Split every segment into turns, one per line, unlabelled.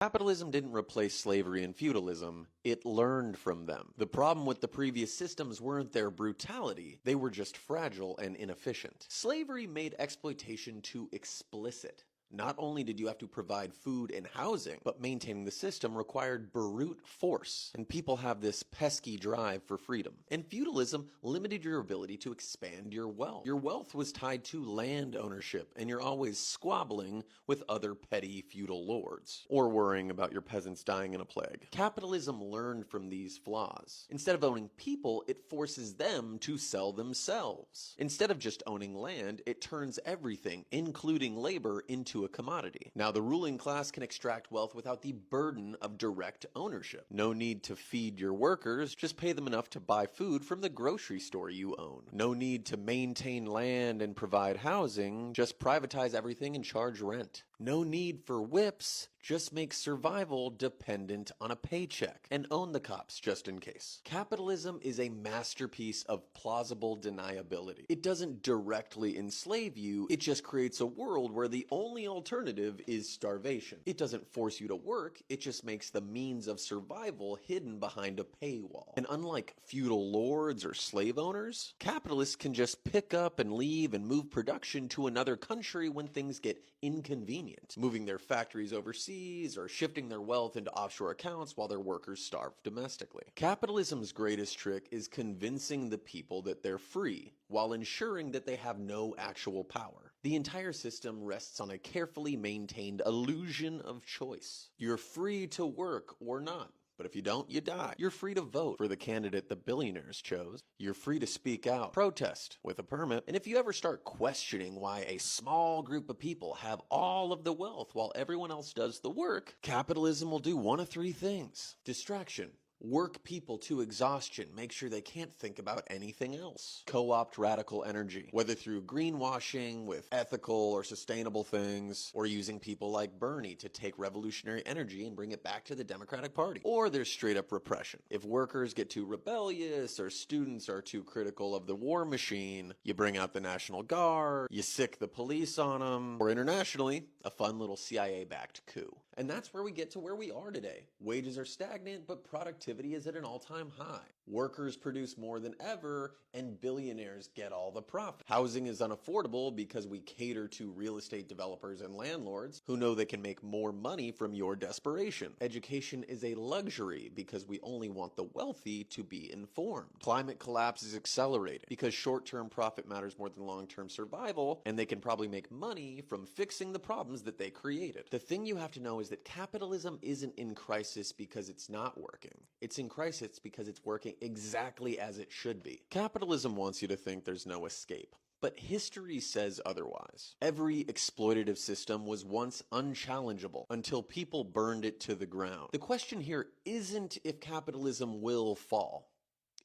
Capitalism didn't replace slavery and feudalism, it learned from them. The problem with the previous systems weren't their brutality, they were just fragile and inefficient. Slavery made exploitation too explicit. Not only did you have to provide food and housing, but maintaining the system required brute force, and people have this pesky drive for freedom. And feudalism limited your ability to expand your wealth. Your wealth was tied to land ownership, and you're always squabbling with other petty feudal lords, or worrying about your peasants dying in a plague. Capitalism learned from these flaws. Instead of owning people, it forces them to sell themselves. Instead of just owning land, it turns everything, including labor, into a commodity. Now, the ruling class can extract wealth without the burden of direct ownership. No need to feed your workers, just pay them enough to buy food from the grocery store you own. No need to maintain land and provide housing, just privatize everything and charge rent. No need for whips, just make survival dependent on a paycheck, and own the cops just in case. Capitalism is a masterpiece of plausible deniability. It doesn't directly enslave you, it just creates a world where the only alternative is starvation. It doesn't force you to work, it just makes the means of survival hidden behind a paywall. And unlike feudal lords or slave owners, capitalists can just pick up and leave and move production to another country when things get inconvenient, moving their factories overseas or shifting their wealth into offshore accounts while their workers starve domestically. Capitalism's greatest trick is convincing the people that they're free, while ensuring that they have no actual power. The entire system rests on a carefully maintained illusion of choice. You're free to work or not. But if you don't, you die. You're free to vote for the candidate the billionaires chose. You're free to speak out, protest with a permit. And if you ever start questioning why a small group of people have all of the wealth while everyone else does the work, capitalism will do one of three things. Distraction. Work people to exhaustion, make sure they can't think about anything else. Co-opt radical energy, whether through greenwashing with ethical or sustainable things, or using people like Bernie to take revolutionary energy and bring it back to the Democratic Party. Or there's straight up repression. If workers get too rebellious or students are too critical of the war machine, you bring out the National Guard, you sick the police on them, or internationally, a fun little CIA-backed coup. And that's where we get to where we are today. Wages are stagnant, but productivity is at an all-time high. Workers produce more than ever, and billionaires get all the profit. Housing is unaffordable because we cater to real estate developers and landlords who know they can make more money from your desperation. Education is a luxury because we only want the wealthy to be informed. Climate collapse is accelerating because short-term profit matters more than long-term survival, and they can probably make money from fixing the problems that they created. The thing you have to know is that capitalism isn't in crisis because it's not working. It's in crisis because it's working exactly as it should be. Capitalism wants you to think there's no escape. But history says otherwise. Every exploitative system was once unchallengeable until people burned it to the ground. The question here isn't if capitalism will fall.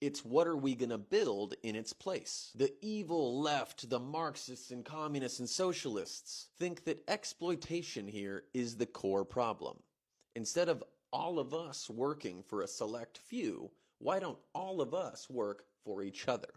It's what are we gonna build in its place? The evil left, the Marxists and communists and socialists, think that exploitation here is the core problem. Instead of all of us working for a select few, why don't all of us work for each other?